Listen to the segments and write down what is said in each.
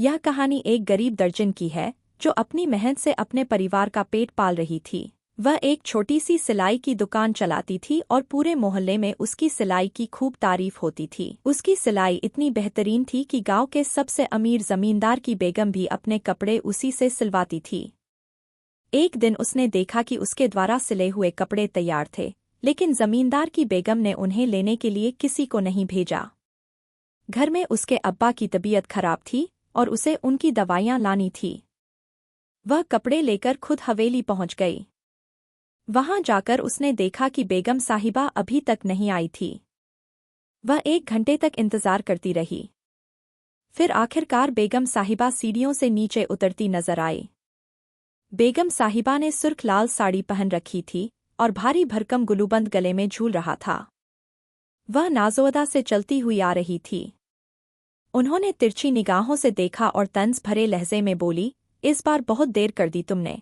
यह कहानी एक गरीब दर्जन की है जो अपनी मेहनत से अपने परिवार का पेट पाल रही थी। वह एक छोटी सी सिलाई की दुकान चलाती थी और पूरे मोहल्ले में उसकी सिलाई की खूब तारीफ होती थी। उसकी सिलाई इतनी बेहतरीन थी कि गांव के सबसे अमीर जमींदार की बेगम भी अपने कपड़े उसी से सिलवाती थी। एक दिन उसने देखा कि उसके द्वारा सिले हुए कपड़े तैयार थे, लेकिन जमींदार की बेगम ने उन्हें लेने के लिए किसी को नहीं भेजा। घर में उसके अब्बा की तबीयत खराब थी और उसे उनकी दवाइयां लानी थी। वह कपड़े लेकर खुद हवेली पहुंच गई। वहां जाकर उसने देखा कि बेगम साहिबा अभी तक नहीं आई थी। वह 1 घंटे तक इंतजार करती रही। फिर आखिरकार बेगम साहिबा सीढ़ियों से नीचे उतरती नजर आई। बेगम साहिबा ने सुर्ख लाल साड़ी पहन रखी थी और भारी भरकम गुलूबंद गले में झूल रहा था। वह नाज़ोदा से चलती हुई आ रही थी। उन्होंने तिरछी निगाहों से देखा और तंज भरे लहजे में बोली, इस बार बहुत देर कर दी तुमने।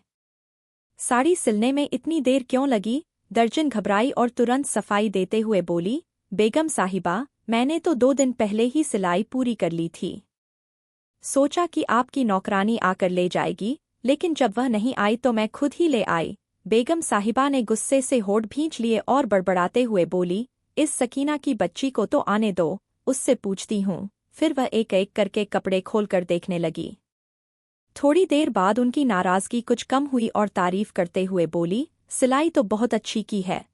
साड़ी सिलने में इतनी देर क्यों लगी? दर्जन घबराई और तुरंत सफाई देते हुए बोली, बेगम साहिबा, मैंने तो 2 दिन पहले ही सिलाई पूरी कर ली थी। सोचा कि आपकी नौकरानी आकर ले जाएगी, लेकिन जब वह नहीं आई तो मैं खुद ही ले आई। बेगम साहिबा ने गुस्से से होठ भींच लिए और बड़बड़ाते हुए बोली, इस सकीना की बच्ची को तो आने दो, उससे पूछती हूँ। फिर वह एक एक करके कपड़े खोलकर देखने लगी। थोड़ी देर बाद उनकी नाराजगी कुछ कम हुई और तारीफ करते हुए बोली, सिलाई तो बहुत अच्छी की है।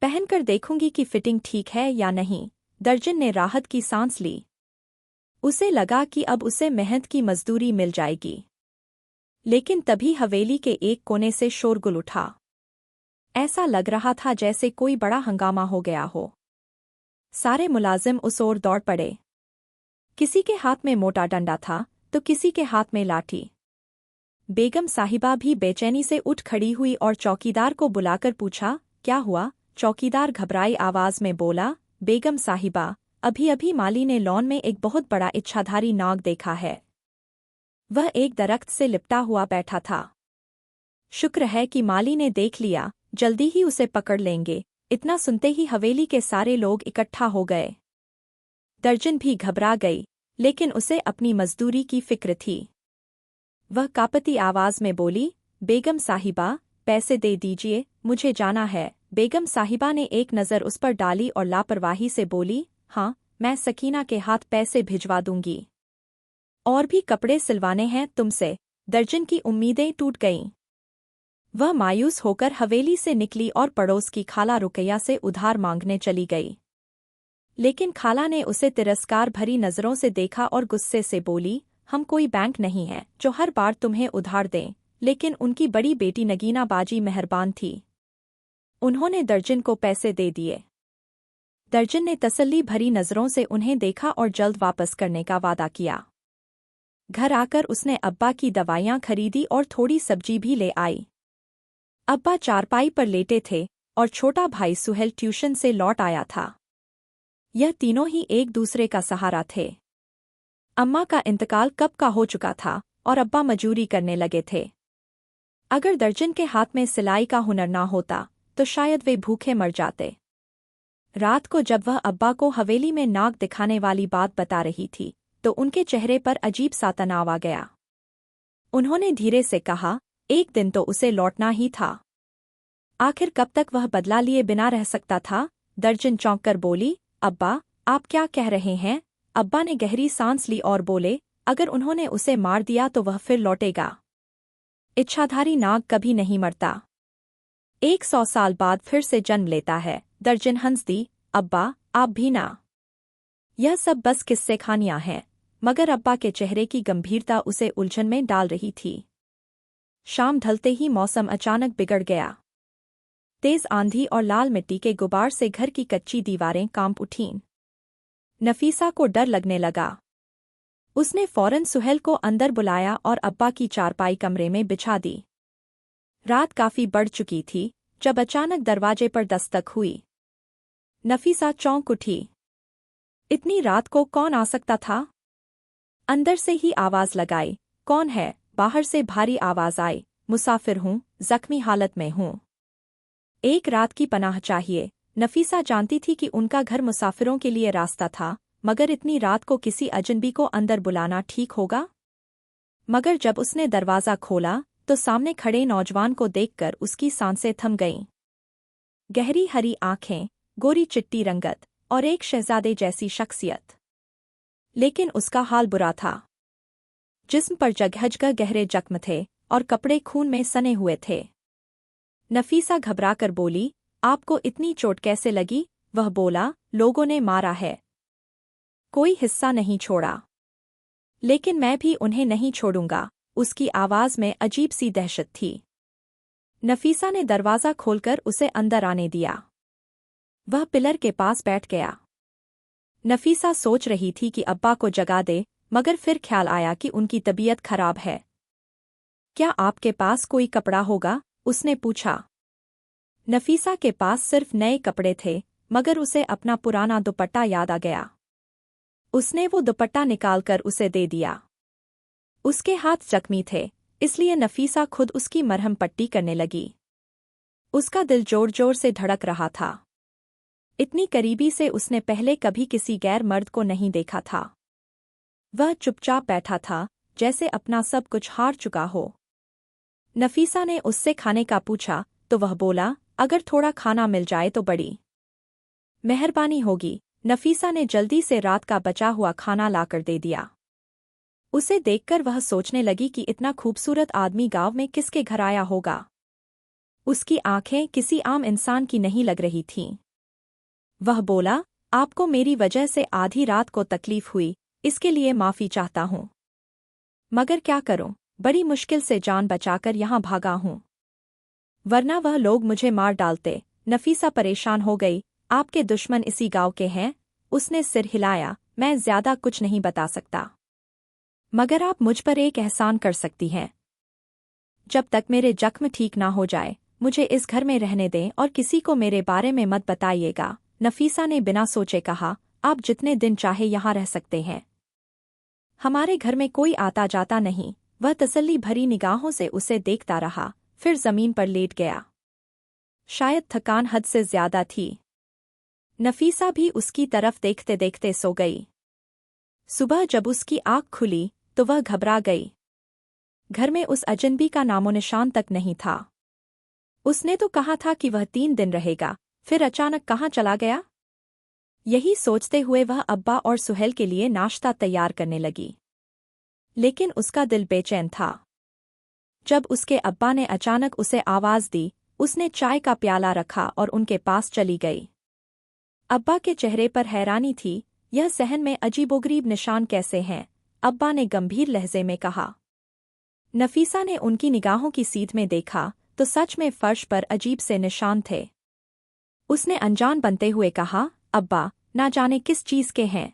पहनकर देखूंगी कि फिटिंग ठीक है या नहीं। दर्जन ने राहत की सांस ली। उसे लगा कि अब उसे मेहनत की मजदूरी मिल जाएगी। लेकिन तभी हवेली के एक कोने से शोरगुल उठा। ऐसा लग रहा था जैसे कोई बड़ा हंगामा हो गया हो। सारे मुलाजिम उस ओर दौड़ पड़े। किसी के हाथ में मोटा डंडा था तो किसी के हाथ में लाठी। बेगम साहिबा भी बेचैनी से उठ खड़ी हुई और चौकीदार को बुलाकर पूछा, क्या हुआ? चौकीदार घबराई आवाज में बोला, बेगम साहिबा, अभी अभी माली ने लॉन में एक बहुत बड़ा इच्छाधारी नाग देखा है। वह एक दरख्त से लिपटा हुआ बैठा था। शुक्र है कि माली ने देख लिया, जल्दी ही उसे पकड़ लेंगे। इतना सुनते ही हवेली के सारे लोग इकट्ठा हो गए। दर्जन भी घबरा गई, लेकिन उसे अपनी मजदूरी की फिक्र थी। वह कांपती आवाज में बोली, बेगम साहिबा, पैसे दे दीजिए, मुझे जाना है। बेगम साहिबा ने एक नज़र उस पर डाली और लापरवाही से बोली, हाँ, मैं सकीना के हाथ पैसे भिजवा दूंगी। और भी कपड़े सिलवाने हैं तुमसे। दर्जन की उम्मीदें टूट गईं। वह मायूस होकर हवेली से निकली और पड़ोस की खाला रुकैया से उधार मांगने चली गई। लेकिन खाला ने उसे तिरस्कार भरी नज़रों से देखा और गुस्से से बोली, हम कोई बैंक नहीं हैं जो हर बार तुम्हें उधार दें। लेकिन उनकी बड़ी बेटी नगीना बाजी मेहरबान थी। उन्होंने दर्जन को पैसे दे दिए। दर्जन ने तसल्ली भरी नज़रों से उन्हें देखा और जल्द वापस करने का वादा किया। घर आकर उसने अब्बा की दवाइयाँ खरीदी और थोड़ी सब्जी भी ले आई। अब्बा चारपाई पर लेटे थे और छोटा भाई सुहेल ट्यूशन से लौट आया था। यह तीनों ही एक दूसरे का सहारा थे। अम्मा का इंतकाल कब का हो चुका था और अब्बा मजूरी करने लगे थे। अगर दर्जन के हाथ में सिलाई का हुनर ना होता तो शायद वे भूखे मर जाते। रात को जब वह अब्बा को हवेली में नाग दिखाने वाली बात बता रही थी तो उनके चेहरे पर अजीब सा तनाव आ गया। उन्होंने धीरे से कहा, एक दिन तो उसे लौटना ही था। आखिर कब तक वह बदला लिए बिना रह सकता था? दर्जन चौंक कर बोली, अब्बा, आप क्या कह रहे हैं? अब्बा ने गहरी सांस ली और बोले, अगर उन्होंने उसे मार दिया तो वह फिर लौटेगा। इच्छाधारी नाग कभी नहीं मरता। 100 साल बाद फिर से जन्म लेता है। दर्जन हंस दी, अब्बा, आप भी ना। यह सब बस किस्से कहानियां हैं। मगर अब्बा के चेहरे की गंभीरता उसे उलझन में डाल रही थी। शाम ढलते ही मौसम अचानक बिगड़ गया। तेज आंधी और लाल मिट्टी के गुबार से घर की कच्ची दीवारें कांप उठीं। नफीसा को डर लगने लगा। उसने फौरन सुहेल को अंदर बुलाया और अब्बा की चारपाई कमरे में बिछा दी। रात काफी बढ़ चुकी थी जब अचानक दरवाजे पर दस्तक हुई। नफीसा चौंक उठी। इतनी रात को कौन आ सकता था? अंदर से ही आवाज लगाई, कौन है? बाहर से भारी आवाज आई, मुसाफिर हूँ, जख्मी हालत में हूँ। एक रात की पनाह चाहिए। नफीसा जानती थी कि उनका घर मुसाफिरों के लिए रास्ता था, मगर इतनी रात को किसी अजनबी को अंदर बुलाना ठीक होगा? मगर जब उसने दरवाज़ा खोला तो सामने खड़े नौजवान को देखकर उसकी सांसें थम गईं। गहरी हरी आंखें, गोरी चिट्टी रंगत और एक शहजादे जैसी शख्सियत। लेकिन उसका हाल बुरा था। जिस्म पर जगह गहरे जख्म थे और कपड़े खून में सने हुए थे। नफीसा घबराकर बोली, आपको इतनी चोट कैसे लगी? वह बोला, लोगों ने मारा है। कोई हिस्सा नहीं छोड़ा। लेकिन मैं भी उन्हें नहीं छोड़ूंगा। उसकी आवाज में अजीब सी दहशत थी। नफीसा ने दरवाज़ा खोलकर उसे अंदर आने दिया। वह पिलर के पास बैठ गया। नफीसा सोच रही थी कि अब्बा को जगा दे, मगर फिर ख्याल आया कि उनकी तबीयत खराब है। क्या आपके पास कोई कपड़ा होगा? उसने पूछा। नफीसा के पास सिर्फ नए कपड़े थे, मगर उसे अपना पुराना दुपट्टा याद आ गया। उसने वो दुपट्टा निकालकर उसे दे दिया। उसके हाथ जख्मी थे, इसलिए नफीसा खुद उसकी मरहम पट्टी करने लगी। उसका दिल जोर जोर से धड़क रहा था। इतनी करीबी से उसने पहले कभी किसी गैर मर्द को नहीं देखा था। वह चुपचाप बैठा था, जैसे अपना सब कुछ हार चुका हो। नफीसा ने उससे खाने का पूछा तो वह बोला, अगर थोड़ा खाना मिल जाए तो बड़ी मेहरबानी होगी। नफीसा ने जल्दी से रात का बचा हुआ खाना लाकर दे दिया। उसे देखकर वह सोचने लगी कि इतना खूबसूरत आदमी गांव में किसके घर आया होगा। उसकी आंखें किसी आम इंसान की नहीं लग रही थीं। वह बोला, आपको मेरी वजह से आधी रात को तकलीफ हुई, इसके लिए माफ़ी चाहता हूँ। मगर क्या करूं, बड़ी मुश्किल से जान बचाकर यहाँ भागा हूँ, वरना वह लोग मुझे मार डालते। नफीसा परेशान हो गई। आपके दुश्मन इसी गांव के हैं? उसने सिर हिलाया। मैं ज्यादा कुछ नहीं बता सकता, मगर आप मुझ पर एक एहसान कर सकती हैं। जब तक मेरे जख्म ठीक ना हो जाए, मुझे इस घर में रहने दें और किसी को मेरे बारे में मत बताइएगा। नफीसा ने बिना सोचे कहा, आप जितने दिन चाहे यहाँ रह सकते हैं। हमारे घर में कोई आता जाता नहीं। वह तसल्ली भरी निगाहों से उसे देखता रहा, फिर जमीन पर लेट गया। शायद थकान हद से ज्यादा थी। नफीसा भी उसकी तरफ देखते देखते सो गई। सुबह जब उसकी आँख खुली तो वह घबरा गई। घर में उस अजनबी का नामोनिशान तक नहीं था। उसने तो कहा था कि वह 3 दिन रहेगा, फिर अचानक कहाँ चला गया? यही सोचते हुए वह अब्बा और सुहेल के लिए नाश्ता तैयार करने लगी। लेकिन उसका दिल बेचैन था। जब उसके अब्बा ने अचानक उसे आवाज दी, उसने चाय का प्याला रखा और उनके पास चली गई। अब्बा के चेहरे पर हैरानी थी। यह सहन में अजीबोगरीब निशान कैसे हैं? अब्बा ने गंभीर लहजे में कहा। नफीसा ने उनकी निगाहों की सीध में देखा तो सच में फर्श पर अजीब से निशान थे। उसने अनजान बनते हुए कहा, अब्बा, ना जाने किस चीज के हैं।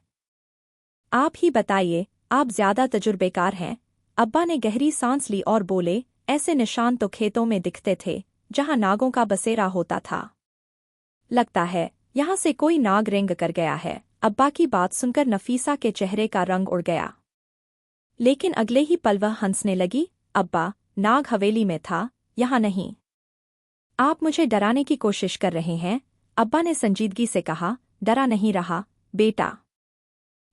आप ही बताइए, आप ज्यादा तजुर्बेकार हैं। अब्बा ने गहरी सांस ली और बोले, ऐसे निशान तो खेतों में दिखते थे, जहां नागों का बसेरा होता था। लगता है यहां से कोई नाग रेंग कर गया है। अब्बा की बात सुनकर नफीसा के चेहरे का रंग उड़ गया। लेकिन अगले ही पल वह हंसने लगी। अब्बा, नाग हवेली में था, यहाँ नहीं। आप मुझे डराने की कोशिश कर रहे हैं। अब्बा ने संजीदगी से कहा, डरा नहीं रहा बेटा।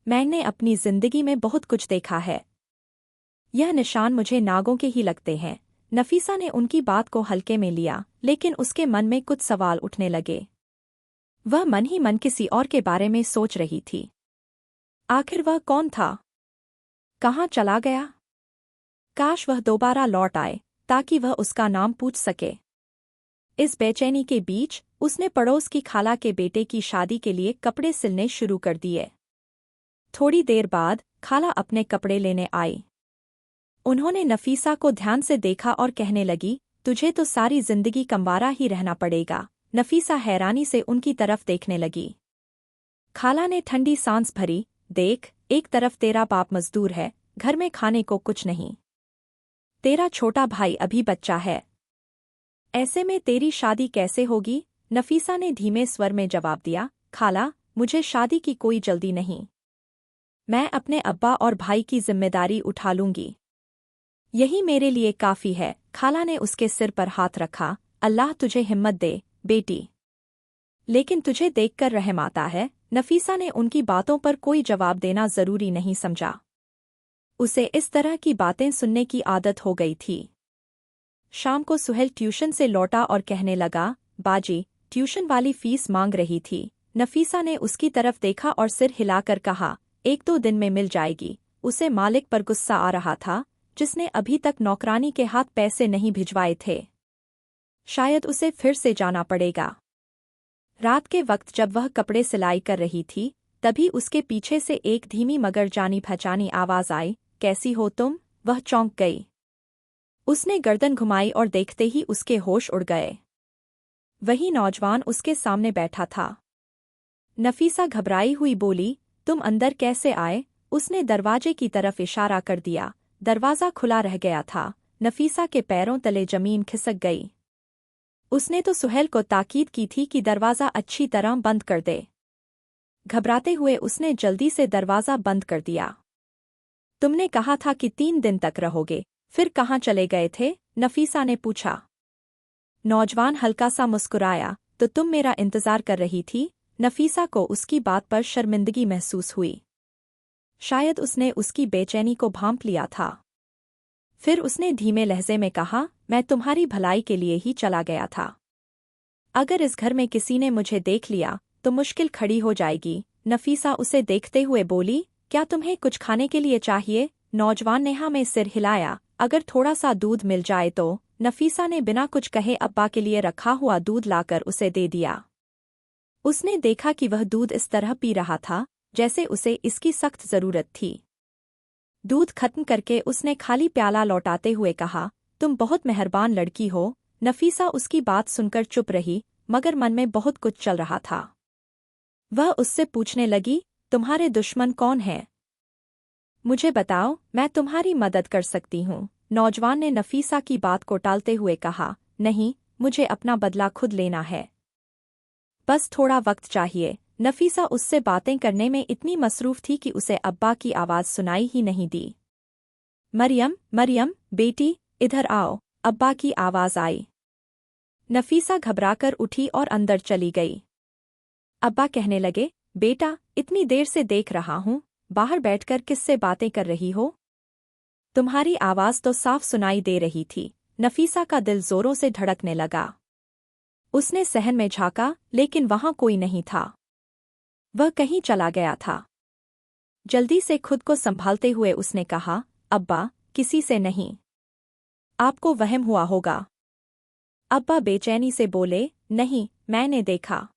मैंने अपनी जिंदगी में बहुत कुछ देखा है। यह निशान मुझे नागों के ही लगते हैं। नफीसा ने उनकी बात को हल्के में लिया, लेकिन उसके मन में कुछ सवाल उठने लगे। वह मन ही मन किसी और के बारे में सोच रही थी। आखिर वह कौन था? कहाँ चला गया? काश वह दोबारा लौट आए, ताकि वह उसका नाम पूछ सके। इस बेचैनी के बीच उसने पड़ोस की खाला के बेटे की शादी के लिए कपड़े सिलने शुरू कर दिए। थोड़ी देर बाद खाला अपने कपड़े लेने आई। उन्होंने नफीसा को ध्यान से देखा और कहने लगी, तुझे तो सारी जिंदगी कंवारा ही रहना पड़ेगा। नफीसा हैरानी से उनकी तरफ देखने लगी। खाला ने ठंडी सांस भरी, देख, एक तरफ तेरा बाप मजदूर है, घर में खाने को कुछ नहीं। तेरा छोटा भाई अभी बच्चा है। ऐसे में तेरी शादी कैसे होगी? नफीसा ने धीमे स्वर में जवाब दिया, खाला, मुझे शादी की कोई जल्दी नहीं। मैं अपने अब्बा और भाई की जिम्मेदारी उठा लूंगी। यही मेरे लिए काफी है। खाला ने उसके सिर पर हाथ रखा, अल्लाह तुझे हिम्मत दे बेटी। लेकिन तुझे देखकर रहम आता है। नफीसा ने उनकी बातों पर कोई जवाब देना जरूरी नहीं समझा। उसे इस तरह की बातें सुनने की आदत हो गई थी। शाम को सुहेल ट्यूशन से लौटा और कहने लगा, बाजी, ट्यूशन वाली फीस मांग रही थी। नफीसा ने उसकी तरफ देखा और सिर हिलाकर कहा, 1-2 दिन में मिल जाएगी। उसे मालिक पर गुस्सा आ रहा था, जिसने अभी तक नौकरानी के हाथ पैसे नहीं भिजवाए थे। शायद उसे फिर से जाना पड़ेगा। रात के वक्त जब वह कपड़े सिलाई कर रही थी, तभी उसके पीछे से एक धीमी मगर जानी पहचानी आवाज आई, कैसी हो तुम? वह चौंक गई। उसने गर्दन घुमाई और देखते ही उसके होश उड़ गए। वही नौजवान उसके सामने बैठा था। नफीसा घबराई हुई बोली, तुम अंदर कैसे आए? उसने दरवाजे की तरफ इशारा कर दिया। दरवाज़ा खुला रह गया था। नफीसा के पैरों तले जमीन खिसक गई। उसने तो सुहेल को ताकीद की थी कि दरवाज़ा अच्छी तरह बंद कर दे। घबराते हुए उसने जल्दी से दरवाज़ा बंद कर दिया। तुमने कहा था कि 3 दिन तक रहोगे, फिर कहाँ चले गए थे? नफीसा ने पूछा। नौजवान हल्का सा मुस्कुराया, तो तुम मेरा इंतजार कर रही थी? नफीसा को उसकी बात पर शर्मिंदगी महसूस हुई। शायद उसने उसकी बेचैनी को भांप लिया था। फिर उसने धीमे लहजे में कहा, मैं तुम्हारी भलाई के लिए ही चला गया था। अगर इस घर में किसी ने मुझे देख लिया तो मुश्किल खड़ी हो जाएगी। नफीसा उसे देखते हुए बोली, क्या तुम्हें कुछ खाने के लिए चाहिए? नौजवान ने हाँ में सिर हिलाया, अगर थोड़ा सा दूध मिल जाए तो। नफीसा ने बिना कुछ कहे अब्बा के लिए रखा हुआ दूध लाकर उसे दे दिया। उसने देखा कि वह दूध इस तरह पी रहा था जैसे उसे इसकी सख्त जरूरत थी। दूध खत्म करके उसने खाली प्याला लौटाते हुए कहा, तुम बहुत मेहरबान लड़की हो। नफीसा उसकी बात सुनकर चुप रही, मगर मन में बहुत कुछ चल रहा था। वह उससे पूछने लगी, तुम्हारे दुश्मन कौन हैं? मुझे बताओ, मैं तुम्हारी मदद कर सकती हूँ। नौजवान ने नफीसा की बात को टालते हुए कहा, नहीं, मुझे अपना बदला खुद लेना है। बस थोड़ा वक्त चाहिए। नफीसा उससे बातें करने में इतनी मसरूफ थी कि उसे अब्बा की आवाज़ सुनाई ही नहीं दी। मरियम, मरियम, बेटी, इधर आओ। अब्बा की आवाज़ आई। नफीसा घबराकर उठी और अंदर चली गई। अब्बा कहने लगे, बेटा, इतनी देर से देख रहा हूँ, बाहर बैठकर किससे बातें कर रही हो? तुम्हारी आवाज़ तो साफ सुनाई दे रही थी। नफीसा का दिल जोरों से धड़कने लगा। उसने सहन में झांका, लेकिन वहां कोई नहीं था। वह कहीं चला गया था। जल्दी से खुद को संभालते हुए उसने कहा, अब्बा, किसी से नहीं। आपको वहम हुआ होगा। अब्बा बेचैनी से बोले, नहीं, मैंने देखा।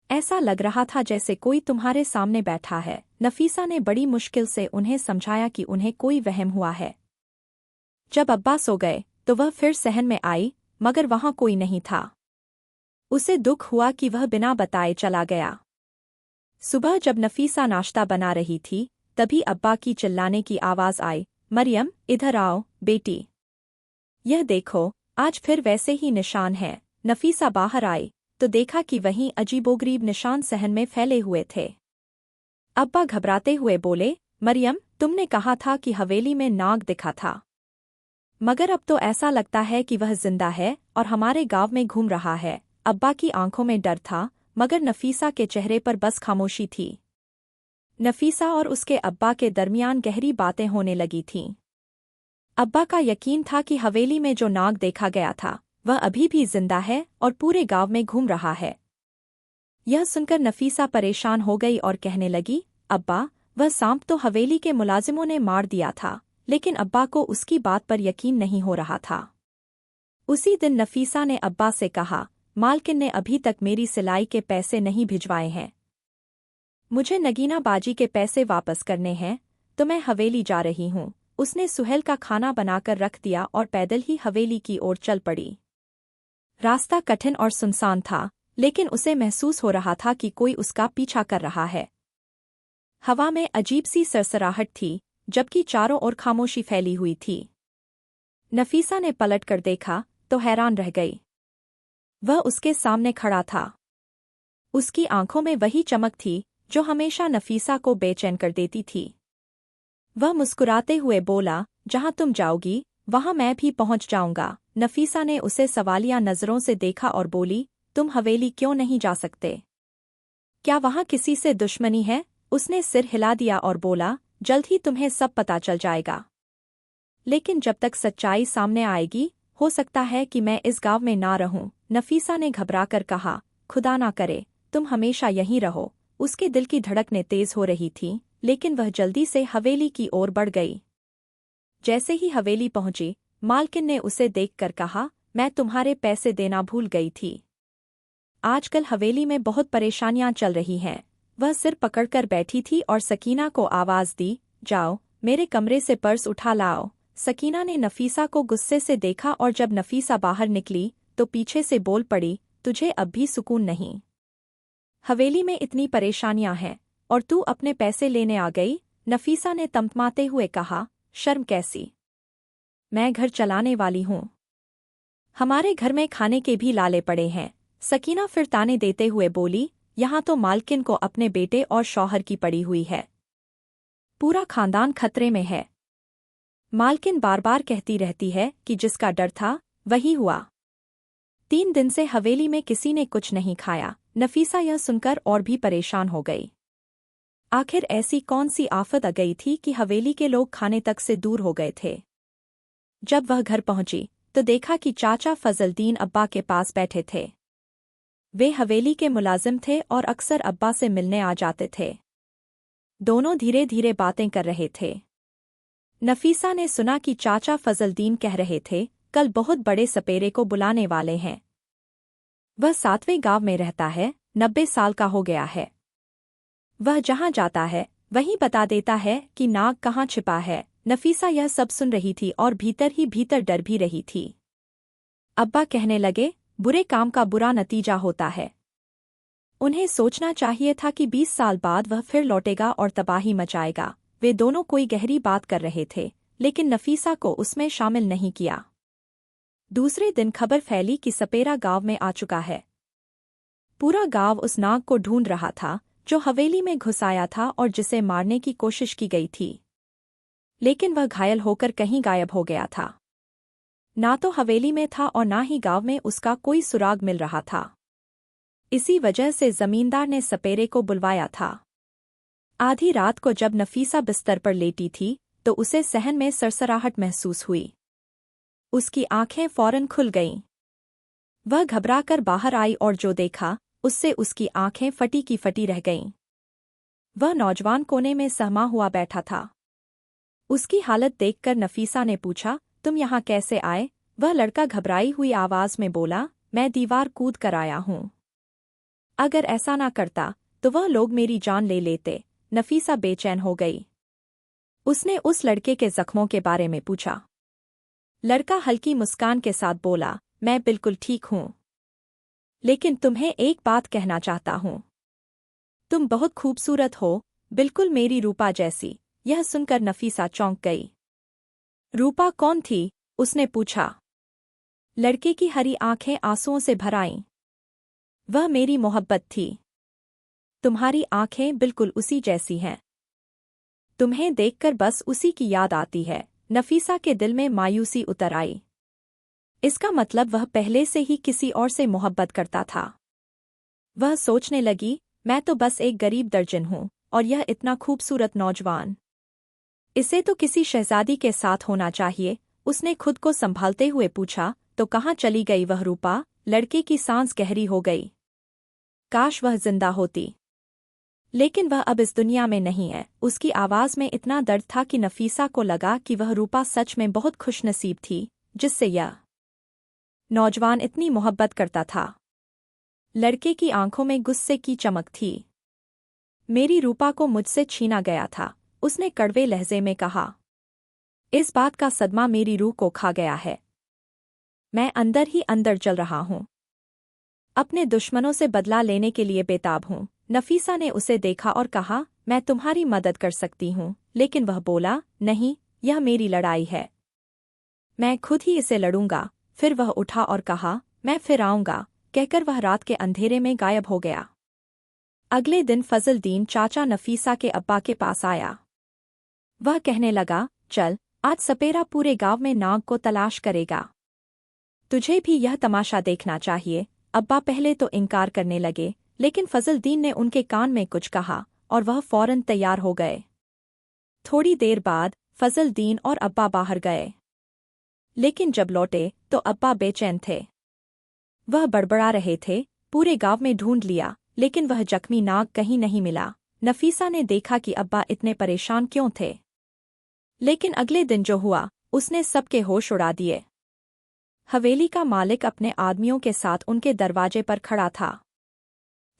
ऐसा लग रहा था जैसे कोई तुम्हारे सामने बैठा है। नफीसा ने बड़ी मुश्किल से उन्हें समझाया कि उन्हें कोई वहम हुआ है। जब अब्बा सो गए तो वह फिर सहन में आई, मगर वहां कोई नहीं था। उसे दुख हुआ कि वह बिना बताए चला गया। सुबह जब नफीसा नाश्ता बना रही थी, तभी अब्बा की चिल्लाने की आवाज़ आई, मरियम, इधर आओ, बेटी। यह देखो, आज फिर वैसे ही निशान हैं। नफीसा बाहर आई तो देखा कि वहीं अजीबोगरीब निशान सहन में फैले हुए थे। अब्बा घबराते हुए बोले, मरियम, तुमने कहा था कि हवेली में नाग दिखा था, मगर अब तो ऐसा लगता है कि वह जिंदा है और हमारे गांव में घूम रहा है। अब्बा की आंखों में डर था, मगर नफीसा के चेहरे पर बस खामोशी थी। नफीसा और उसके अब्बा के दरमियान गहरी बातें होने लगी थीं। अब्बा का यकीन था कि हवेली में जो नाग देखा गया था वह अभी भी जिंदा है और पूरे गांव में घूम रहा है। यह सुनकर नफीसा परेशान हो गई और कहने लगी, अब्बा, वह सांप तो हवेली के मुलाजिमों ने मार दिया था, लेकिन अब्बा को उसकी बात पर यकीन नहीं हो रहा था। उसी दिन नफीसा ने अब्बा से कहा, मालकिन ने अभी तक मेरी सिलाई के पैसे नहीं भिजवाए हैं। मुझे नगीना बाजी के पैसे वापस करने हैं, तो मैं हवेली जा रही हूँ। उसने सुहेल का खाना बनाकर रख दिया और पैदल ही हवेली की ओर चल पड़ी। रास्ता कठिन और सुनसान था, लेकिन उसे महसूस हो रहा था कि कोई उसका पीछा कर रहा है। हवा में अजीब सी सरसराहट थी, जबकि चारों ओर खामोशी फैली हुई थी। नफीसा ने पलटकर देखा तो हैरान रह गई। वह उसके सामने खड़ा था। उसकी आंखों में वही चमक थी जो हमेशा नफीसा को बेचैन कर देती थी। वह मुस्कुराते हुए बोला, जहां तुम जाओगी वहां मैं भी पहुंच जाऊंगा। नफीसा ने उसे सवालिया नजरों से देखा और बोली, तुम हवेली क्यों नहीं जा सकते? क्या वहाँ किसी से दुश्मनी है? उसने सिर हिला दिया और बोला, जल्द ही तुम्हें सब पता चल जाएगा। लेकिन जब तक सच्चाई सामने आएगी, हो सकता है कि मैं इस गांव में ना रहूं। नफीसा ने घबराकर कहा, खुदा ना करे, तुम हमेशा यहीं रहो। उसके दिल की धड़कनें तेज हो रही थीं, लेकिन वह जल्दी से हवेली की ओर बढ़ गई। जैसे ही हवेली पहुंची, मालकिन ने उसे देखकर कहा, मैं तुम्हारे पैसे देना भूल गई थी। आजकल हवेली में बहुत परेशानियां चल रही हैं। वह सिर पकड़कर बैठी थी और सकीना को आवाज दी, जाओ, मेरे कमरे से पर्स उठा लाओ। सकीना ने नफीसा को गुस्से से देखा और जब नफीसा बाहर निकली तो पीछे से बोल पड़ी, तुझे अब भी सुकून नहीं? हवेली में इतनी परेशानियां हैं और तू अपने पैसे लेने आ गई? नफीसा ने तमतमाते हुए कहा, शर्म कैसी? मैं घर चलाने वाली हूँ। हमारे घर में खाने के भी लाले पड़े हैं। सकीना फिर ताने देते हुए बोली, यहाँ तो मालकिन को अपने बेटे और शौहर की पड़ी हुई है। पूरा खानदान खतरे में है। मालकिन बार बार कहती रहती है कि जिसका डर था वही हुआ। 3 दिन से हवेली में किसी ने कुछ नहीं खाया। नफीसा यह सुनकर और भी परेशान हो गई। आखिर ऐसी कौन सी आफत आ गई थी कि हवेली के लोग खाने तक से दूर हो गए थे। जब वह घर पहुंची तो देखा कि चाचा फजलदीन अब्बा के पास बैठे थे। वे हवेली के मुलाजिम थे और अक्सर अब्बा से मिलने आ जाते थे। दोनों धीरे धीरे बातें कर रहे थे। नफीसा ने सुना कि चाचा फजलदीन कह रहे थे, कल बहुत बड़े सपेरे को बुलाने वाले हैं। वह 7वें गांव में रहता है, 90 साल का हो गया है। वह जहां जाता है वहीं बता देता है कि नाग कहाँ छिपा है। नफीसा यह सब सुन रही थी और भीतर ही भीतर डर भी रही थी। अब्बा कहने लगे, बुरे काम का बुरा नतीजा होता है। उन्हें सोचना चाहिए था कि 20 साल बाद वह फिर लौटेगा और तबाही मचाएगा। वे दोनों कोई गहरी बात कर रहे थे, लेकिन नफीसा को उसमें शामिल नहीं किया। दूसरे दिन खबर फैली कि सपेरा गांव में आ चुका है। पूरा गांव उस नाग को ढूंढ रहा था जो हवेली में घुस आया था और जिसे मारने की कोशिश की गई थी। लेकिन वह घायल होकर कहीं गायब हो गया था। ना तो हवेली में था और ना ही गांव में उसका कोई सुराग मिल रहा था। इसी वजह से जमींदार ने सपेरे को बुलवाया था। आधी रात को जब नफीसा बिस्तर पर लेटी थी तो उसे सहन में सरसराहट महसूस हुई। उसकी आंखें फौरन खुल गईं। वह घबराकर बाहर आई और जो देखा उससे उसकी आंखें फटी की फटी रह गईं। वह नौजवान कोने में सहमा हुआ बैठा था। उसकी हालत देखकर नफीसा ने पूछा, तुम यहाँ कैसे आए? वह लड़का घबराई हुई आवाज में बोला, मैं दीवार कूद कर आया हूँ। अगर ऐसा ना करता तो वह लोग मेरी जान ले लेते। नफीसा बेचैन हो गई। उसने उस लड़के के जख्मों के बारे में पूछा। लड़का हल्की मुस्कान के साथ बोला, मैं बिल्कुल ठीक हूँ। लेकिन तुम्हें एक बात कहना चाहता हूँ। तुम बहुत खूबसूरत हो, बिल्कुल मेरी रूपा जैसी। यह सुनकर नफीसा चौंक गई। रूपा कौन थी? उसने पूछा। लड़के की हरी आंखें आंसुओं से भर आईं। वह मेरी मोहब्बत थी। तुम्हारी आंखें बिल्कुल उसी जैसी हैं। तुम्हें देखकर बस उसी की याद आती है। नफीसा के दिल में मायूसी उतर आई। इसका मतलब वह पहले से ही किसी और से मोहब्बत करता था। वह सोचने लगी, मैं तो बस एक गरीब दर्जन हूँ और यह इतना खूबसूरत नौजवान। इसे तो किसी शहजादी के साथ होना चाहिए। उसने खुद को संभालते हुए पूछा, तो कहाँ चली गई वह रूपा? लड़के की सांस गहरी हो गई। काश वह जिंदा होती। लेकिन वह अब इस दुनिया में नहीं है। उसकी आवाज में इतना दर्द था कि नफीसा को लगा कि वह रूपा सच में बहुत खुशनसीब थी जिससे यह नौजवान इतनी मोहब्बत करता था। लड़के की आंखों में गुस्से की चमक थी। मेरी रूपा को मुझसे छीना गया था, उसने कड़वे लहजे में कहा। इस बात का सदमा मेरी रूह को खा गया है। मैं अंदर ही अंदर जल रहा हूँ। अपने दुश्मनों से बदला लेने के लिए बेताब हूँ। नफीसा ने उसे देखा और कहा, मैं तुम्हारी मदद कर सकती हूँ। लेकिन वह बोला, नहीं, यह मेरी लड़ाई है। मैं खुद ही इसे लड़ूंगा। फिर वह उठा और कहा, मैं फिर आऊंगा। कहकर वह रात के अंधेरे में गायब हो गया। अगले दिन फजलदीन चाचा नफीसा के अब्बा के पास आया। वह कहने लगा, चल, आज सपेरा पूरे गांव में नाग को तलाश करेगा। तुझे भी यह तमाशा देखना चाहिए। अब्बा पहले तो इनकार करने लगे, लेकिन फजलदीन ने उनके कान में कुछ कहा और वह फौरन तैयार हो गए। थोड़ी देर बाद फजलदीन और अब्बा बाहर गए, लेकिन जब लौटे तो अब्बा बेचैन थे। वह बड़बड़ा रहे थे, पूरे गांव में ढूंढ लिया लेकिन वह जख्मी नाग कहीं नहीं मिला। नफीसा ने देखा कि अब्बा इतने परेशान क्यों थे, लेकिन अगले दिन जो हुआ उसने सबके होश उड़ा दिए। हवेली का मालिक अपने आदमियों के साथ उनके दरवाजे पर खड़ा था।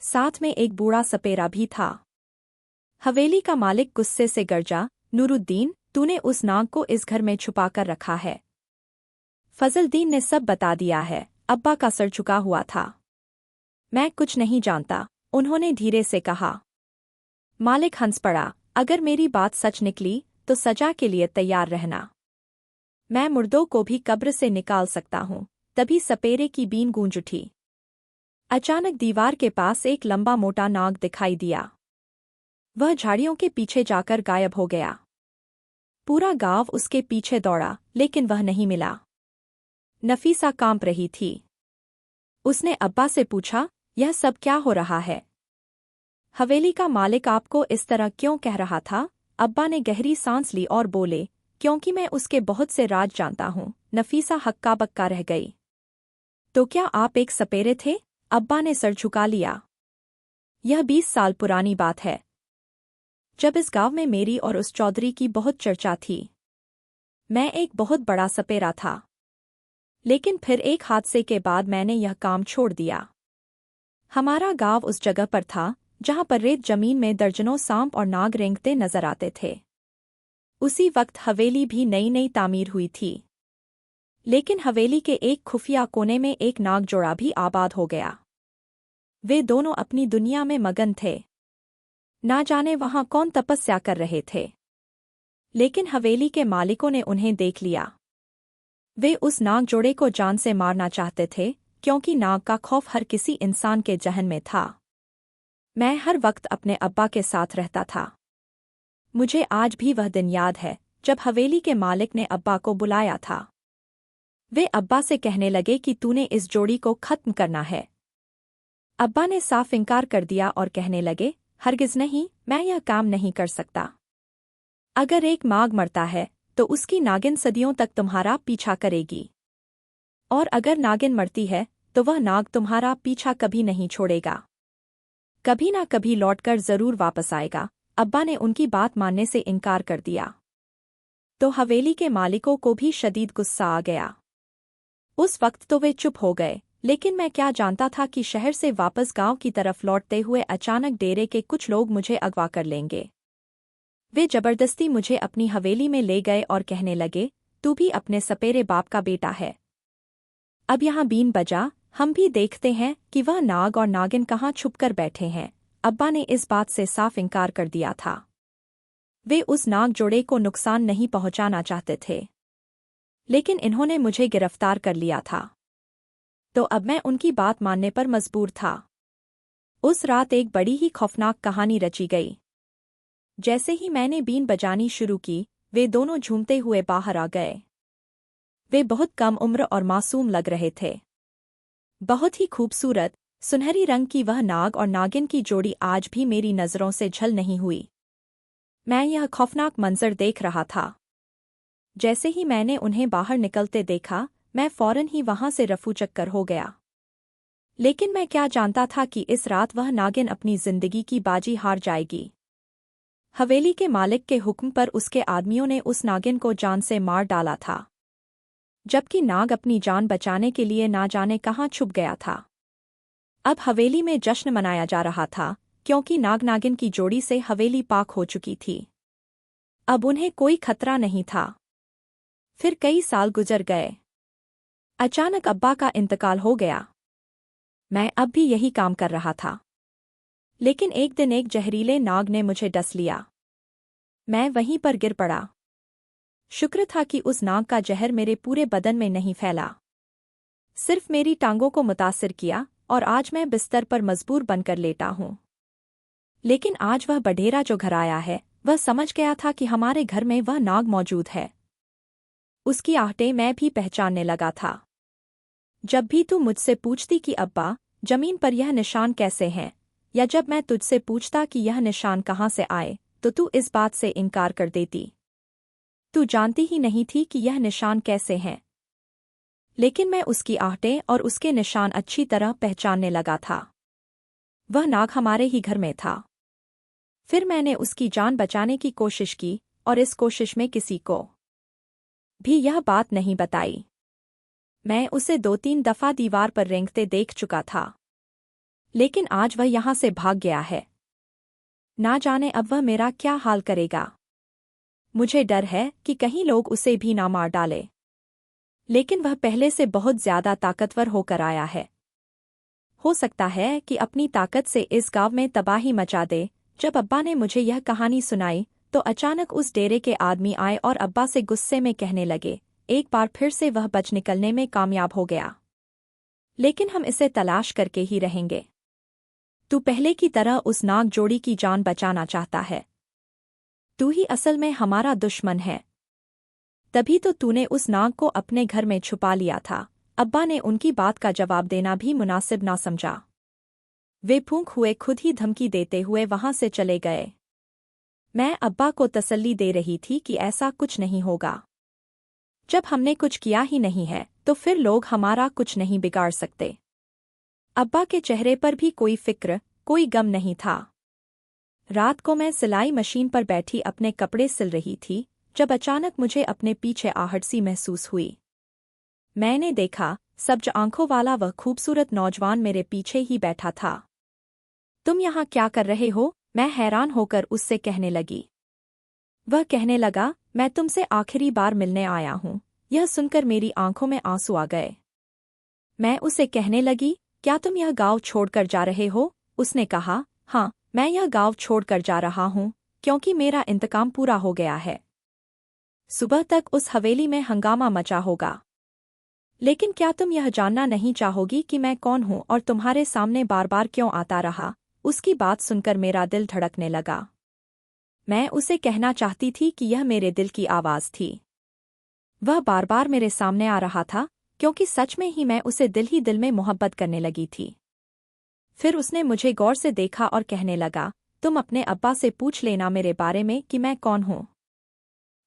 साथ में एक बूढ़ा सपेरा भी था। हवेली का मालिक गुस्से से गरजा, नूरुद्दीन, तूने उस नाग को इस घर में छुपा कर रखा है। फजलदीन ने सब बता दिया है। अब्बा का सर झुका हुआ था। मैं कुछ नहीं जानता, उन्होंने धीरे से कहा। मालिक हंस पड़ा, अगर मेरी बात सच निकली तो सजा के लिए तैयार रहना। मैं मुर्दों को भी कब्र से निकाल सकता हूँ। तभी सपेरे की बीन गूंज उठी। अचानक दीवार के पास एक लंबा मोटा नाग दिखाई दिया। वह झाड़ियों के पीछे जाकर गायब हो गया। पूरा गांव उसके पीछे दौड़ा लेकिन वह नहीं मिला। नफीसा कांप रही थी। उसने अब्बा से पूछा, यह सब क्या हो रहा है? हवेली का मालिक आपको इस तरह क्यों कह रहा था? अब्बा ने गहरी सांस ली और बोले, क्योंकि मैं उसके बहुत से राज जानता हूँ। नफीसा हक्का बक्का रह गई। तो क्या आप एक सपेरे थे? अब्बा ने सर झुका लिया। यह 20 साल पुरानी बात है, जब इस गांव में मेरी और उस चौधरी की बहुत चर्चा थी। मैं एक बहुत बड़ा सपेरा था, लेकिन फिर एक हादसे के बाद मैंने यह काम छोड़ दिया। हमारा गांव उस जगह पर था जहां पर रेत जमीन में दर्जनों सांप और नाग रेंगते नजर आते थे। उसी वक्त हवेली भी नई नई तामीर हुई थी, लेकिन हवेली के एक खुफिया कोने में एक नाग जोड़ा भी आबाद हो गया। वे दोनों अपनी दुनिया में मगन थे, ना जाने वहां कौन तपस्या कर रहे थे। लेकिन हवेली के मालिकों ने उन्हें देख लिया। वे उस नाग जोड़े को जान से मारना चाहते थे, क्योंकि नाग का खौफ हर किसी इंसान के जहन में था। मैं हर वक्त अपने अब्बा के साथ रहता था। मुझे आज भी वह दिन याद है जब हवेली के मालिक ने अब्बा को बुलाया था। वे अब्बा से कहने लगे कि तूने इस जोड़ी को खत्म करना है। अब्बा ने साफ इनकार कर दिया और कहने लगे, हरगिज नहीं, मैं यह काम नहीं कर सकता। अगर एक नाग मरता है तो उसकी नागिन सदियों तक तुम्हारा पीछा करेगी, और अगर नागिन मरती है तो वह नाग तुम्हारा पीछा कभी नहीं छोड़ेगा। कभी ना कभी लौटकर जरूर वापस आएगा। अब्बा ने उनकी बात मानने से इनकार कर दिया। तो हवेली के मालिकों को भी शदीद गुस्सा आ गया। उस वक्त तो वे चुप हो गए, लेकिन मैं क्या जानता था कि शहर से वापस गांव की तरफ लौटते हुए अचानक डेरे के कुछ लोग मुझे अगवा कर लेंगे। वे जबरदस्ती मुझे अपनी हवेली में ले गए और कहने लगे, तू भी अपने सपेरे बाप का बेटा है। अब यहाँ बीन बजा, हम भी देखते हैं कि वह नाग और नागिन कहाँ छुपकर बैठे हैं। अब्बा ने इस बात से साफ इनकार कर दिया था। वे उस नाग जोड़े को नुकसान नहीं पहुंचाना चाहते थे, लेकिन इन्होंने मुझे गिरफ्तार कर लिया था, तो अब मैं उनकी बात मानने पर मजबूर था। उस रात एक बड़ी ही खौफनाक कहानी रची गई। जैसे ही मैंने बीन बजानी शुरू की, वे दोनों झूमते हुए बाहर आ गए। वे बहुत कम उम्र और मासूम लग रहे थे। बहुत ही खूबसूरत सुनहरी रंग की वह नाग और नागिन की जोड़ी आज भी मेरी नज़रों से झल नहीं हुई। मैं यह खौफनाक मंजर देख रहा था। जैसे ही मैंने उन्हें बाहर निकलते देखा, मैं फौरन ही वहां से रफू चक्कर हो गया। लेकिन मैं क्या जानता था कि इस रात वह नागिन अपनी जिंदगी की बाजी हार जाएगी। हवेली के मालिक के हुक्म पर उसके आदमियों ने उस नागिन को जान से मार डाला था, जबकि नाग अपनी जान बचाने के लिए ना जाने कहाँ छुप गया था। अब हवेली में जश्न मनाया जा रहा था, क्योंकि नाग नागिन की जोड़ी से हवेली पाक हो चुकी थी। अब उन्हें कोई खतरा नहीं था। फिर कई साल गुजर गए। अचानक अब्बा का इंतकाल हो गया। मैं अब भी यही काम कर रहा था, लेकिन एक दिन एक जहरीले नाग ने मुझे डस लिया। मैं वहीं पर गिर पड़ा। शुक्र था कि उस नाग का जहर मेरे पूरे बदन में नहीं फैला, सिर्फ मेरी टांगों को मुतासिर किया, और आज मैं बिस्तर पर मजबूर बनकर लेटा हूँ। लेकिन आज वह बढेरा जो घर आया है, वह समझ गया था कि हमारे घर में वह नाग मौजूद है। उसकी आहटें मैं भी पहचानने लगा था। जब भी तू मुझसे पूछती कि अब्बा, जमीन पर यह निशान कैसे हैं, या जब मैं तुझसे पूछता कि यह निशान कहाँ से आए तो तू इस बात से इनकार कर देती। तू जानती ही नहीं थी कि यह निशान कैसे हैं। लेकिन मैं उसकी आहटें और उसके निशान अच्छी तरह पहचानने लगा था। वह नाग हमारे ही घर में था। फिर मैंने उसकी जान बचाने की कोशिश की और इस कोशिश में किसी को भी यह बात नहीं बताई। मैं उसे 2-3 दफा दीवार पर रेंगते देख चुका था, लेकिन आज वह यहाँ से भाग गया है। ना जाने अब वह मेरा क्या हाल करेगा। मुझे डर है कि कहीं लोग उसे भी ना मार डाले। लेकिन वह पहले से बहुत ज्यादा ताकतवर होकर आया है। हो सकता है कि अपनी ताकत से इस गांव में तबाही मचा दे। जब अब्बा ने मुझे यह कहानी सुनाई तो अचानक उस डेरे के आदमी आए और अब्बा से गुस्से में कहने लगे, एक बार फिर से वह बच निकलने में कामयाब हो गया। लेकिन हम इसे तलाश करके ही रहेंगे। तू पहले की तरह उस नाग जोड़ी की जान बचाना चाहता है। तू ही असल में हमारा दुश्मन है। तभी तो तूने उस नाग को अपने घर में छुपा लिया था। अब्बा ने उनकी बात का जवाब देना भी मुनासिब ना समझा। वे फूंक हुए खुद ही धमकी देते हुए वहां से चले गए। मैं अब्बा को तसल्ली दे रही थी कि ऐसा कुछ नहीं होगा। जब हमने कुछ किया ही नहीं है तो फिर लोग हमारा कुछ नहीं बिगाड़ सकते। अब्बा के चेहरे पर भी कोई फिक्र, कोई गम नहीं था। रात को मैं सिलाई मशीन पर बैठी अपने कपड़े सिल रही थी जब अचानक मुझे अपने पीछे आहट सी महसूस हुई। मैंने देखा, सब्ज आंखों वाला वह खूबसूरत नौजवान मेरे पीछे ही बैठा था। तुम यहाँ क्या कर रहे हो? मैं हैरान होकर उससे कहने लगी। वह कहने लगा, मैं तुमसे आखिरी बार मिलने आया हूँ। यह सुनकर मेरी आंखों में आंसू आ गए। मैं उसे कहने लगी, क्या तुम यह गांव छोड़कर जा रहे हो? उसने कहा, हाँ, मैं यह गांव छोड़कर जा रहा हूँ क्योंकि मेरा इंतकाम पूरा हो गया है। सुबह तक उस हवेली में हंगामा मचा होगा। लेकिन क्या तुम यह जानना नहीं चाहोगी कि मैं कौन हूँ और तुम्हारे सामने बार बार क्यों आता रहा? उसकी बात सुनकर मेरा दिल धड़कने लगा। मैं उसे कहना चाहती थी कि यह मेरे दिल की आवाज़ थी। वह बार बार मेरे सामने आ रहा था क्योंकि सच में ही मैं उसे दिल ही दिल में मोहब्बत करने लगी थी। फिर उसने मुझे गौर से देखा और कहने लगा, तुम अपने अब्बा से पूछ लेना मेरे बारे में कि मैं कौन हूँ।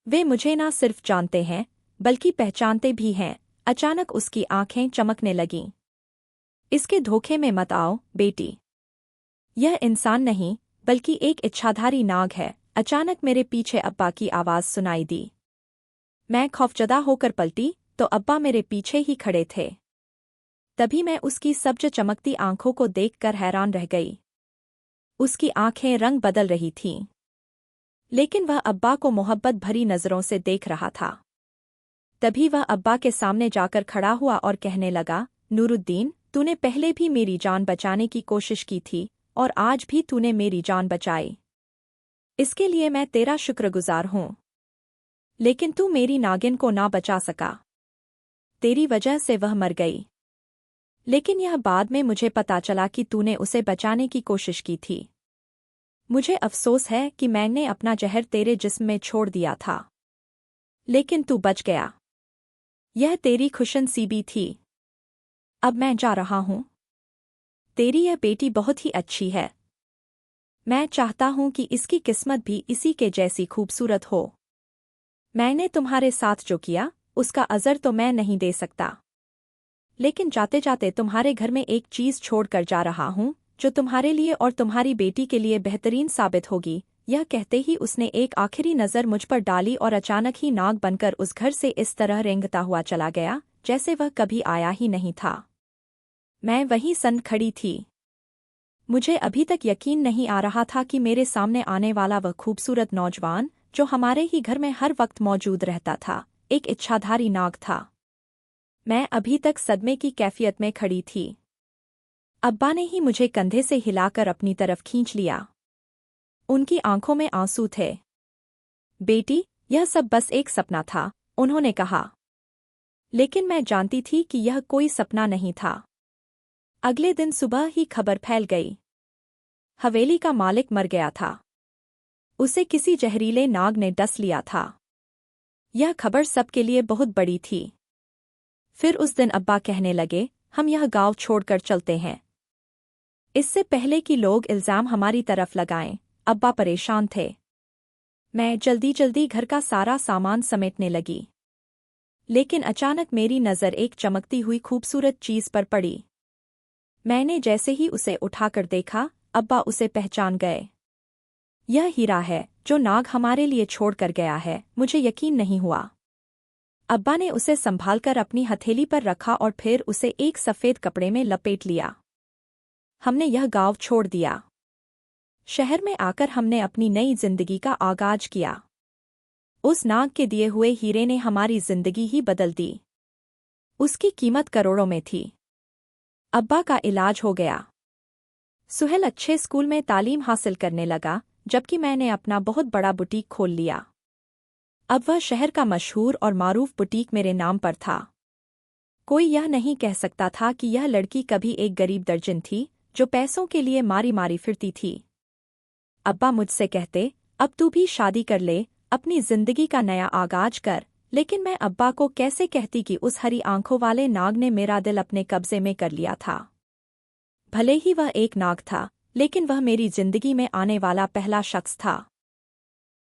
वे मुझे ना सिर्फ जानते हैं बल्कि पहचानते भी हैं। अचानक उसकी आंखें चमकने लगीं। इसके धोखे में मत आओ, बेटी। यह इंसान नहीं बल्कि एक इच्छाधारी नाग है। अचानक मेरे पीछे अब्बा की आवाज़ सुनाई दी। मैं खौफजदा होकर पलटी तो अब्बा मेरे पीछे ही खड़े थे। तभी मैं उसकी सब्ज चमकती आंखों को देखकर हैरान रह गई। उसकी आंखें रंग बदल रही थीं, लेकिन वह अब्बा को मोहब्बत भरी नज़रों से देख रहा था। तभी वह अब्बा के सामने जाकर खड़ा हुआ और कहने लगा, नूरुद्दीन, तूने पहले भी मेरी जान बचाने की कोशिश की थी और आज भी तूने मेरी जान बचाई। इसके लिए मैं तेरा शुक्रगुजार हूँ। लेकिन तू मेरी नागिन को ना बचा सका। तेरी वजह से वह मर गई। लेकिन यह बाद में मुझे पता चला कि तूने उसे बचाने की कोशिश की थी। मुझे अफसोस है कि मैंने अपना जहर तेरे जिस्म में छोड़ दिया था। लेकिन तू बच गया। यह तेरी खुशनसीबी थी। अब मैं जा रहा हूँ। तेरी यह बेटी बहुत ही अच्छी है। मैं चाहता हूँ कि इसकी किस्मत भी इसी के जैसी खूबसूरत हो। मैंने तुम्हारे साथ जो किया उसका अज़र तो मैं नहीं दे सकता। लेकिन जाते जाते तुम्हारे घर में एक चीज़ छोड़कर जा रहा हूँ जो तुम्हारे लिए और तुम्हारी बेटी के लिए बेहतरीन साबित होगी। यह कहते ही उसने एक आखिरी नज़र मुझ पर डाली और अचानक ही नाग बनकर उस घर से इस तरह रेंगता हुआ चला गया जैसे वह कभी आया ही नहीं था। मैं वहीं सन खड़ी थी। मुझे अभी तक यकीन नहीं आ रहा था कि मेरे सामने आने वाला वह खूबसूरत नौजवान जो हमारे ही घर में हर वक्त मौजूद रहता था, एक इच्छाधारी नाग था। मैं अभी तक सदमे की कैफियत में खड़ी थी। अब्बा ने ही मुझे कंधे से हिलाकर अपनी तरफ खींच लिया। उनकी आंखों में आंसू थे। बेटी, यह सब बस एक सपना था, उन्होंने कहा। लेकिन मैं जानती थी कि यह कोई सपना नहीं था। अगले दिन सुबह ही खबर फैल गई। हवेली का मालिक मर गया था। उसे किसी जहरीले नाग ने डस लिया था। यह खबर सबके लिए बहुत बड़ी थी। फिर उस दिन अब्बा कहने लगे, हम यह गांव छोड़कर चलते हैं। इससे पहले कि लोग इल्जाम हमारी तरफ लगाएं, अब्बा परेशान थे। मैं जल्दी जल्दी घर का सारा सामान समेटने लगी। लेकिन अचानक मेरी नज़र एक चमकती हुई खूबसूरत चीज़ पर पड़ी। मैंने जैसे ही उसे उठाकर देखा, अब्बा उसे पहचान गए। यह हीरा है जो नाग हमारे लिए छोड़कर गया है। मुझे यकीन नहीं हुआ। अब्बा ने उसे संभालकर अपनी हथेली पर रखा और फिर उसे एक सफ़ेद कपड़े में लपेट लिया। हमने यह गांव छोड़ दिया। शहर में आकर हमने अपनी नई जिंदगी का आगाज किया। उस नाग के दिए हुए हीरे ने हमारी जिंदगी ही बदल दी। उसकी कीमत करोड़ों में थी। अब्बा का इलाज हो गया। सुहेल अच्छे स्कूल में तालीम हासिल करने लगा, जबकि मैंने अपना बहुत बड़ा बुटीक खोल लिया। अब वह शहर का मशहूर और मारूफ बुटीक मेरे नाम पर था। कोई यह नहीं कह सकता था कि यह लड़की कभी एक गरीब दर्जन थी जो पैसों के लिए मारी मारी फिरती थी। अब्बा मुझसे कहते, अब तू भी शादी कर ले, अपनी जिंदगी का नया आगाज कर। लेकिन मैं अब्बा को कैसे कहती कि उस हरी आंखों वाले नाग ने मेरा दिल अपने कब्जे में कर लिया था। भले ही वह एक नाग था, लेकिन वह मेरी जिंदगी में आने वाला पहला शख्स था।